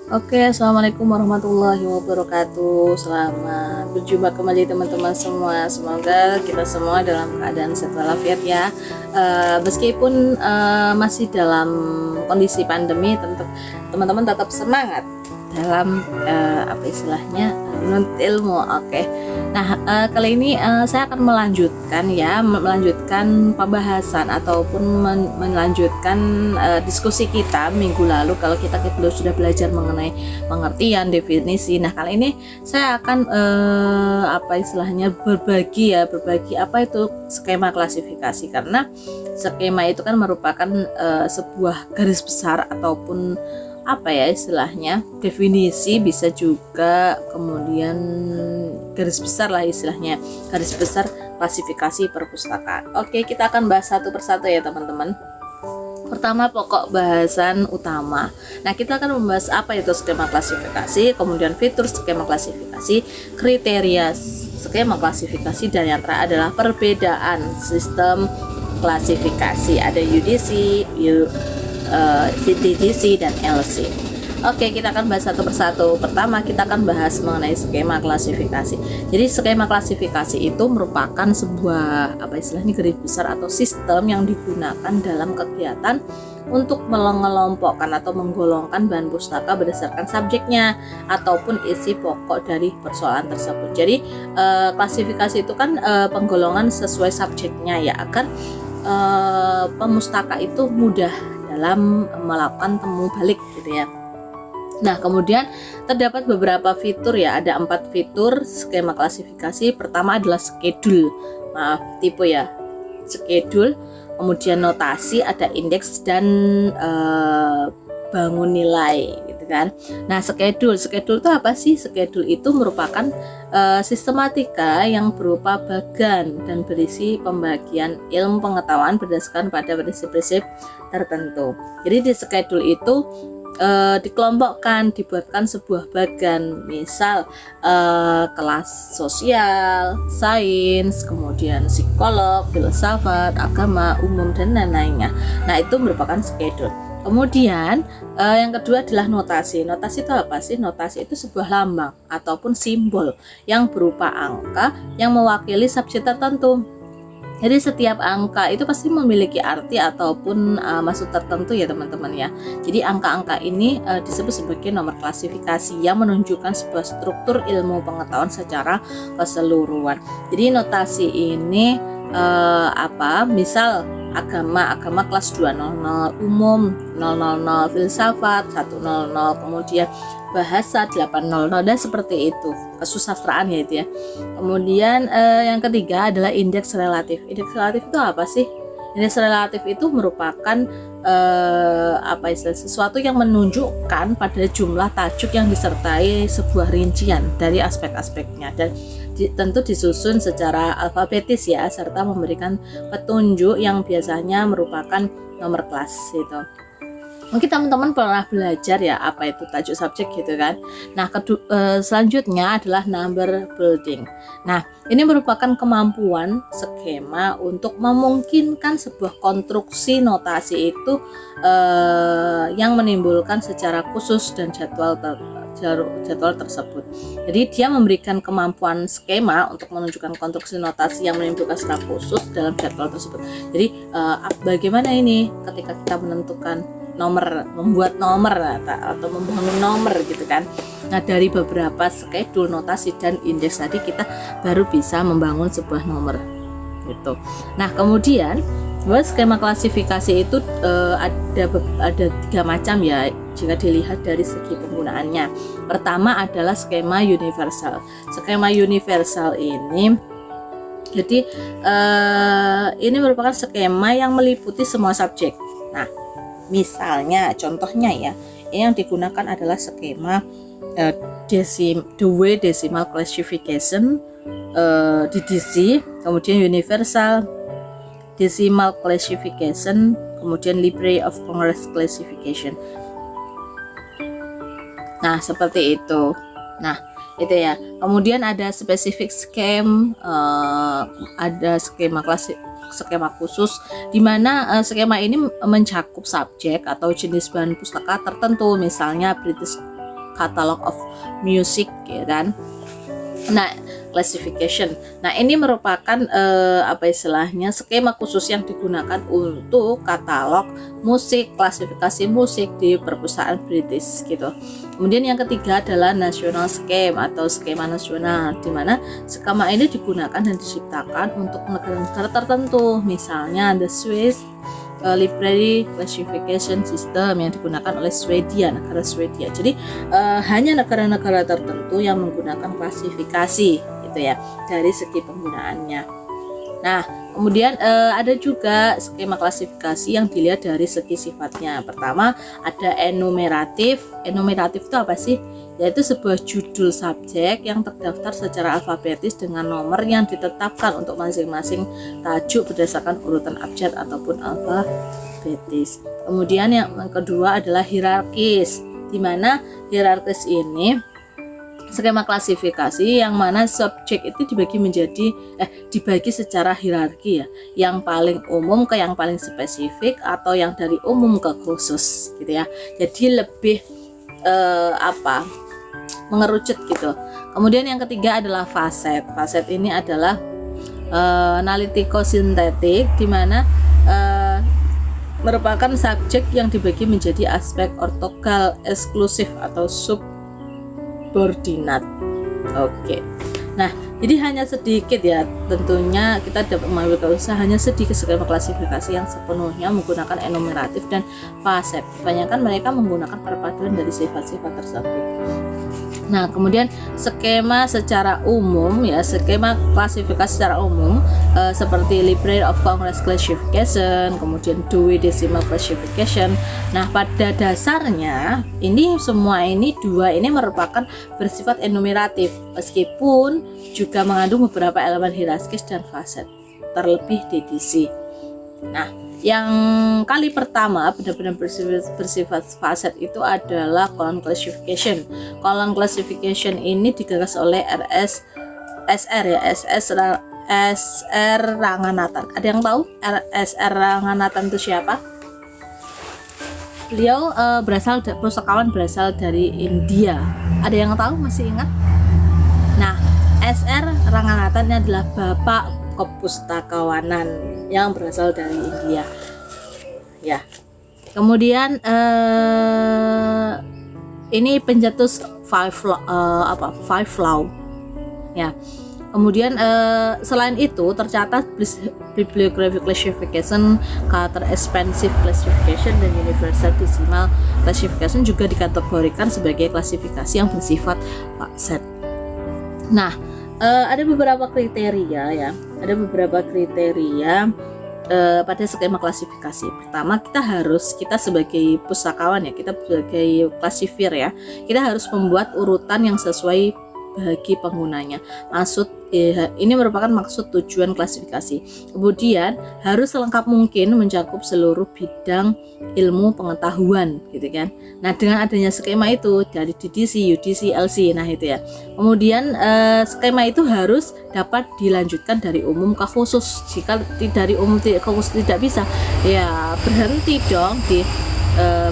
Oke, assalamualaikum warahmatullahi wabarakatuh. Selamat berjumpa kembali teman-teman semua. Semoga kita semua dalam keadaan sehat walafiat ya. Meskipun masih dalam kondisi pandemi, tentu teman-teman tetap semangat dalam apa istilahnya menuntut ilmu. Oke. Nah, kali ini saya akan melanjutkan pembahasan ataupun melanjutkan diskusi kita minggu lalu kalau kita sudah belajar mengenai pengertian, definisi. Nah, kali ini saya akan apa istilahnya berbagi apa itu skema klasifikasi, karena skema itu kan merupakan sebuah garis besar ataupun apa ya istilahnya definisi, bisa juga kemudian garis besar lah istilahnya, garis besar klasifikasi perpustakaan. Oke, kita akan bahas satu persatu ya teman-teman. Pertama, pokok bahasan utama. Nah, kita akan membahas apa itu skema klasifikasi, kemudian fitur skema klasifikasi, kriteria skema klasifikasi, dan yang terakhir adalah perbedaan sistem klasifikasi. Ada UDC, VDDC, dan LC. Oke, kita akan bahas satu persatu. Pertama, kita akan bahas mengenai skema klasifikasi. Jadi skema klasifikasi itu merupakan sebuah apa istilahnya garis besar atau sistem yang digunakan dalam kegiatan untuk mengelompokkan atau menggolongkan bahan pustaka berdasarkan subjeknya ataupun isi pokok dari persoalan tersebut. Jadi klasifikasi itu kan penggolongan sesuai subjeknya ya, agar pemustaka itu mudah dalam melakukan temu balik gitu ya. Nah, kemudian terdapat beberapa fitur ya, ada 4 fitur skema klasifikasi. Pertama adalah schedule, tipe ya, schedule, kemudian notasi, ada indeks, dan bangun nilai gitu kan. Nah, schedule itu apa sih? Schedule itu merupakan sistematika yang berupa bagan dan berisi pembagian ilmu pengetahuan berdasarkan pada prinsip-prinsip tertentu. Jadi di schedule itu dikelompokkan, dibuatkan sebuah bagan, misal kelas sosial, sains, kemudian psikolog, filsafat, agama, umum, dan lain-lainnya. Nah, itu merupakan schedule. Kemudian yang kedua adalah notasi. Notasi itu apa sih? Notasi itu sebuah lambang ataupun simbol yang berupa angka yang mewakili subjek tertentu. Jadi setiap angka itu pasti memiliki arti ataupun maksud tertentu ya teman-teman ya. Jadi angka-angka ini disebut sebagai nomor klasifikasi yang menunjukkan sebuah struktur ilmu pengetahuan secara keseluruhan. Jadi notasi ini misal agama kelas 200, umum 000, filsafat 100, kemudian bahasa 800, dan seperti itu, kesusastraan ya itu ya. Kemudian yang ketiga adalah indeks relatif. Indeks relatif itu apa sih? Indeks relatif itu merupakan sesuatu yang menunjukkan pada jumlah tajuk yang disertai sebuah rincian dari aspek-aspeknya, dan tentu disusun secara alfabetis ya, serta memberikan petunjuk yang biasanya merupakan nomor kelas gitu. Mungkin teman-teman pernah belajar ya apa itu tajuk subjek gitu kan. Nah, selanjutnya adalah number building. Nah, ini merupakan kemampuan skema untuk memungkinkan sebuah konstruksi notasi itu yang menimbulkan secara khusus dan jadwal tersebut. Jadi dia memberikan kemampuan skema untuk menunjukkan konstruksi notasi yang menimbulkan secara khusus dalam jadwal tersebut. Jadi bagaimana ini ketika kita menentukan membuat nomor atau membangun nomor gitu kan. Nah, dari beberapa schedule, notasi, dan indeks tadi kita baru bisa membangun sebuah nomor gitu. Nah, kemudian skema klasifikasi itu ada 3 macam ya jika dilihat dari segi penggunaannya. Pertama adalah skema universal. Skema universal ini jadi ini merupakan skema yang meliputi semua subjek. Nah, misalnya contohnya ya, ini yang digunakan adalah skema Dewey Decimal Classification, DDC, kemudian Universal Decimal Classification, kemudian Library of Congress Classification. Nah, seperti itu. Nah, itu ya. Kemudian ada specific scheme, ada skema khusus di mana skema ini mencakup subjek atau jenis bahan pustaka tertentu, misalnya British Catalog of Music, ya kan. Nah, classification. Nah, ini merupakan skema khusus yang digunakan untuk katalog musik, klasifikasi musik di perpustakaan British gitu. Kemudian yang ketiga adalah national scheme atau skema nasional, di mana skema ini digunakan dan diciptakan untuk negara-negara tertentu. Misalnya the Swiss Library Classification System yang digunakan oleh negara Swedia. Jadi hanya negara-negara tertentu yang menggunakan klasifikasi gitu ya dari segi penggunaannya. Nah, kemudian ada juga skema klasifikasi yang dilihat dari segi sifatnya. Pertama ada enumeratif. Enumeratif itu apa sih? Yaitu sebuah judul subjek yang terdaftar secara alfabetis dengan nomor yang ditetapkan untuk masing-masing tajuk berdasarkan urutan abjad ataupun alfabetis. Kemudian yang kedua adalah hierarkis, di mana hierarkis ini skema klasifikasi yang mana subjek itu dibagi secara hierarki ya, yang paling umum ke yang paling spesifik atau yang dari umum ke khusus gitu ya. Jadi lebih mengerucut gitu. Kemudian yang ketiga adalah faset. Faset ini adalah analytico-sintetik, di mana merupakan subjek yang dibagi menjadi aspek ortogal, eksklusif atau subordinat. Oke. Nah, jadi hanya sedikit ya, tentunya kita dapat mengambil usaha hanya sedikit skema klasifikasi yang sepenuhnya menggunakan enumeratif dan faset. Kebanyakan mereka menggunakan perpaduan dari sifat-sifat tersebut. Nah, kemudian skema secara umum ya, skema klasifikasi secara umum seperti Library of Congress Classification, kemudian Dewey Decimal Classification. Nah, pada dasarnya dua ini merupakan bersifat enumeratif, meskipun juga mengandung beberapa elemen hierarkis dan faset, terlebih DDC. Nah, yang kali pertama benar-benar bersifat faset itu adalah column classification. Column classification ini digagas oleh SR Ranganathan. Ada yang tahu SR Ranganathan itu siapa? Beliau pustakawan berasal dari India. Ada yang tahu, masih ingat? Nah, SR Ranganathan ini adalah bapak kepustakawanan yang berasal dari India ya. Kemudian ini pencetus five law ya. Kemudian selain itu tercatat bibliographic classification, character expansive classification, dan universal decimal classification juga dikategorikan sebagai klasifikasi yang bersifat faset. Nah, ada beberapa kriteria ya. Ada beberapa kriteria pada skema klasifikasi. Pertama, kita sebagai pustakawan ya, kita sebagai klasifir ya, kita harus membuat urutan yang sesuai bagi penggunanya. Ini merupakan maksud tujuan klasifikasi. Kemudian harus selengkap mungkin mencakup seluruh bidang ilmu pengetahuan gitu kan. Nah, dengan adanya skema itu dari DDC, UDC, LC, nah itu ya. Kemudian skema itu harus dapat dilanjutkan dari umum ke khusus. Jika dari umum ke khusus tidak bisa, ya berhenti dong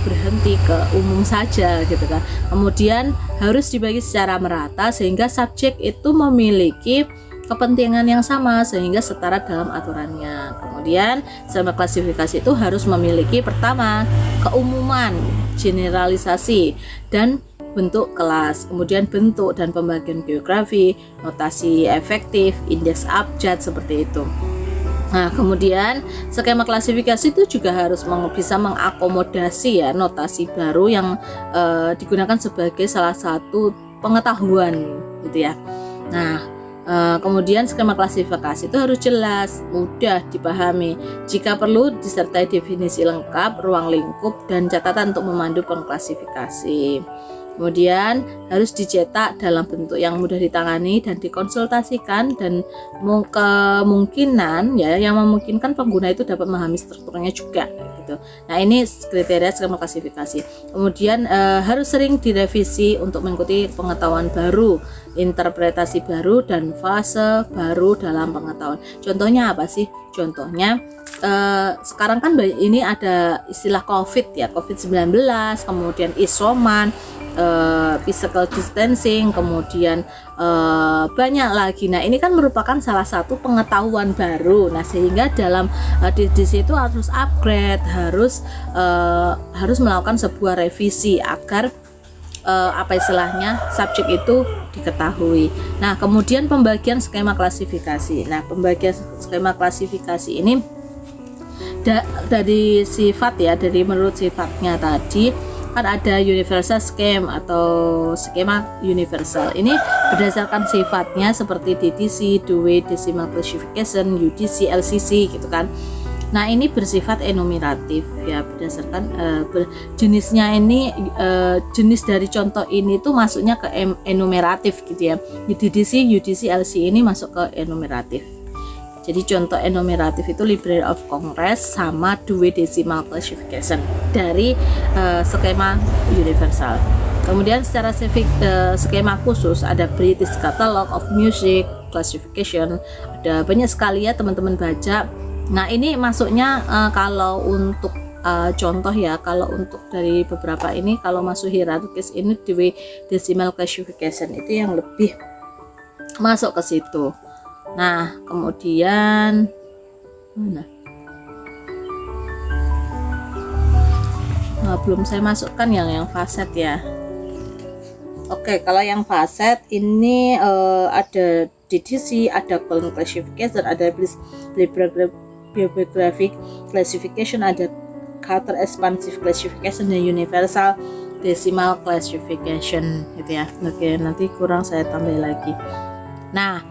berhenti ke umum saja gitu kan. Kemudian harus dibagi secara merata sehingga subjek itu memiliki kepentingan yang sama sehingga setara dalam aturannya. Kemudian skema klasifikasi itu harus memiliki pertama keumuman, generalisasi, dan bentuk kelas, kemudian bentuk dan pembagian geografi, notasi efektif, indeks abjad, seperti itu. Nah, kemudian skema klasifikasi itu juga harus bisa mengakomodasi ya notasi baru yang digunakan sebagai salah satu pengetahuan gitu ya. Nah, kemudian skema klasifikasi itu harus jelas, mudah dipahami. Jika perlu disertai definisi lengkap, ruang lingkup, dan catatan untuk memandu pengklasifikasi. Kemudian harus dicetak dalam bentuk yang mudah ditangani dan dikonsultasikan, dan kemungkinan ya yang memungkinkan pengguna itu dapat memahami strukturnya juga gitu. Nah, ini kriteria skema klasifikasi. Kemudian harus sering direvisi untuk mengikuti pengetahuan baru, interpretasi baru, dan fase baru dalam pengetahuan. Contohnya apa sih? Contohnya sekarang kan ini ada istilah COVID ya, COVID-19, kemudian isoman, physical distancing, kemudian banyak lagi. Nah, ini kan merupakan salah satu pengetahuan baru. Nah, sehingga dalam di situ harus upgrade, harus melakukan sebuah revisi agar apa istilahnya subjek itu diketahui. Nah, kemudian pembagian skema klasifikasi. Nah, pembagian skema klasifikasi ini dari sifat ya, dari menurut sifatnya tadi kan ada universal scheme atau skema universal. Ini berdasarkan sifatnya seperti DDC, Dewey Decimal Classification, UDC, LCC gitu kan. Nah, ini bersifat enumeratif ya, berdasarkan jenisnya ini, jenis dari contoh ini tuh masuknya ke enumeratif gitu ya. DDC, UDC, LC ini masuk ke enumeratif. Jadi contoh enumeratif itu Library of Congress sama Dewey Decimal Classification dari skema universal. Kemudian secara skema khusus ada British Catalog of Music Classification. Ada banyak sekali ya teman-teman baca. Nah, ini masuknya kalau untuk contoh ya, kalau untuk dari beberapa ini kalau masuk hierarkis ini Dewey Decimal Classification itu yang lebih masuk ke situ. Nah, kemudian mana? Nah, belum saya masukkan yang faset ya. Oke, kalau yang faset ini ada DDC, ada Colon Classification, ada Bibliographic Classification, ada Carter Expansive Classification, dan Universal Decimal Classification gitu ya. Oke, nanti kurang saya tambah lagi. Nah,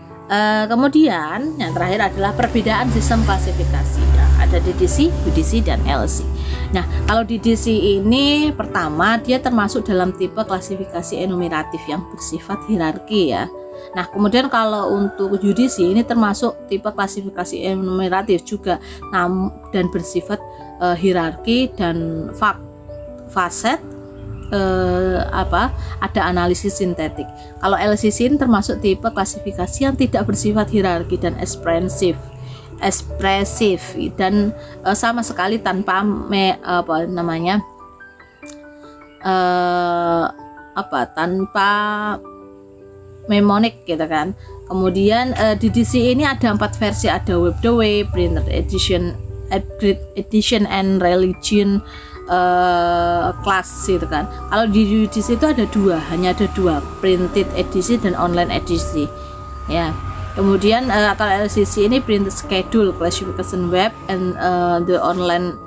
kemudian yang terakhir adalah perbedaan sistem klasifikasi ya. Ada DDC, UDC, dan LC. Nah, kalau DDC ini pertama dia termasuk dalam tipe klasifikasi enumeratif yang bersifat hierarki ya. Nah, kemudian kalau untuk UDC ini termasuk tipe klasifikasi enumeratif juga dan bersifat hierarki dan faset ada analisis sintetik. Kalau LCC ini termasuk tipe klasifikasi yang tidak bersifat hierarki dan ekspresif dan sama sekali tanpa tanpa mnemonik gitu kan. Kemudian DDC ini ada 4 versi, ada Web Dewey, Printed Edition, Upgrade Edition, and Religion kelas gitu kan. Kalau di UDC itu hanya ada dua, printed edisi dan online edisi ya. Kemudian kalau LCC ini printed schedule, classification web, and the online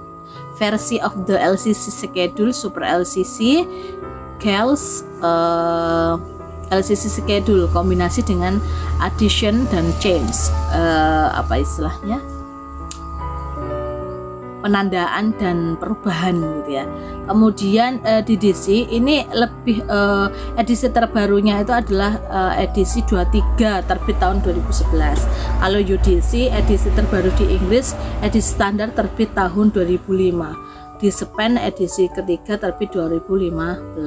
versi of the LCC schedule, super LCC, GALS, LCC schedule kombinasi dengan addition dan change, penandaan dan perubahan gitu ya. Kemudian DDC ini lebih edisi terbarunya itu adalah edisi 23 terbit tahun 2011. Kalau UDC edisi terbaru di Inggris edisi standar terbit tahun 2005. Di Span edisi ketiga terbit 2015.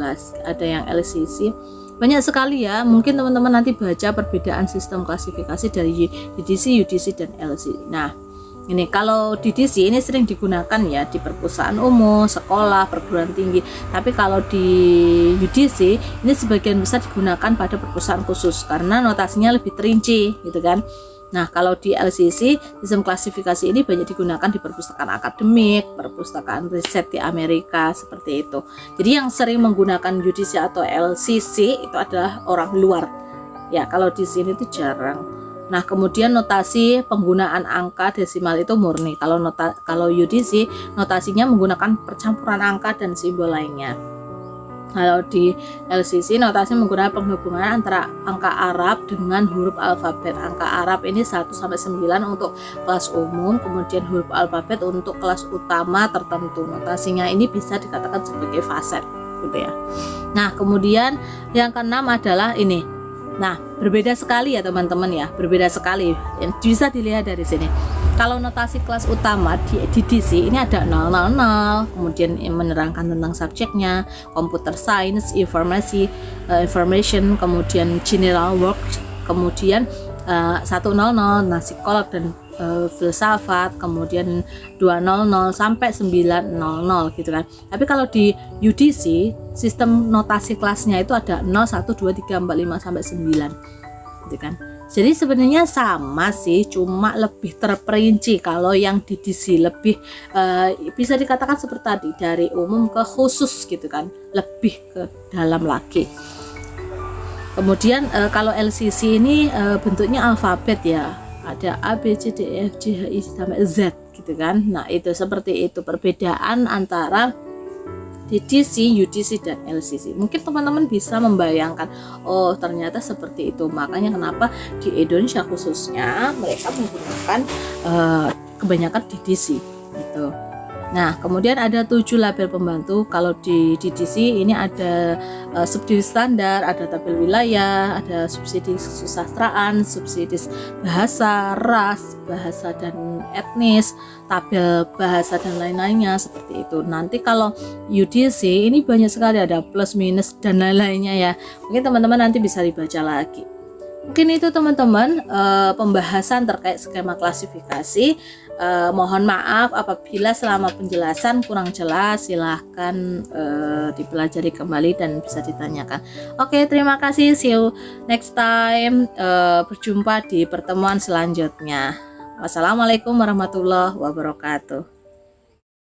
Ada yang LCC. Banyak sekali ya, mungkin teman-teman nanti baca perbedaan sistem klasifikasi dari DDC, UDC, dan LC. Nah, ini kalau DDC ini sering digunakan ya di perpustakaan umum, sekolah, perguruan tinggi. Tapi kalau di UDC ini sebagian besar digunakan pada perpustakaan khusus karena notasinya lebih terinci gitu kan. Nah, kalau di LCC sistem klasifikasi ini banyak digunakan di perpustakaan akademik, perpustakaan riset di Amerika seperti itu. Jadi yang sering menggunakan UDC atau LCC itu adalah orang luar. Ya, kalau di sini itu jarang. Nah, kemudian notasi penggunaan angka desimal itu murni. Kalau UDC notasinya menggunakan percampuran angka dan simbol lainnya. Kalau di LCC notasi menggunakan penggabungan antara angka Arab dengan huruf alfabet. Angka Arab ini 1 sampai 9 untuk kelas umum, kemudian huruf alfabet untuk kelas utama tertentu. Notasinya ini bisa dikatakan sebagai faset gitu ya. Nah, kemudian yang keenam adalah ini. Nah, berbeda sekali ya teman-teman ya, berbeda sekali. Yang bisa dilihat dari sini. Kalau notasi kelas utama di DDC ini ada 000, kemudian menerangkan tentang subjeknya, computer science, information, kemudian general work, kemudian 100, nah psikolog dan filsafat, kemudian 200 sampai 900 gitu kan. Tapi kalau di UDC sistem notasi kelasnya itu ada 0, 1, 2, 3, 4, 5 sampai 9 gitu kan. Jadi sebenarnya sama sih, cuma lebih terperinci. Kalau yang di DC lebih bisa dikatakan seperti tadi, dari umum ke khusus gitu kan, lebih ke dalam lagi. Kemudian kalau LCC ini bentuknya alfabet ya, ada A, B, C, D, E, F, G, H, I sampai Z gitu kan. Nah itu seperti itu perbedaan antara DDC, UDC, dan LCC. Mungkin teman-teman bisa membayangkan, oh ternyata seperti itu. Makanya kenapa di Indonesia khususnya mereka menggunakan kebanyakan DDC gitu. Nah kemudian ada 7 label pembantu. Kalau di DDC ini ada subsidi standar, ada tabel wilayah, ada subsidi kesusastraan, subsidi bahasa, ras, bahasa dan etnis, tabel bahasa dan lain-lainnya seperti itu. Nanti kalau UDC ini banyak sekali, ada plus minus dan lain-lainnya ya. Mungkin teman-teman nanti bisa dibaca lagi. Mungkin itu teman-teman pembahasan terkait skema klasifikasi. Mohon maaf apabila selama penjelasan kurang jelas, silahkan dipelajari kembali dan bisa ditanyakan. Oke, terima kasih, see you next time. Berjumpa di pertemuan selanjutnya. Wassalamualaikum warahmatullahi wabarakatuh.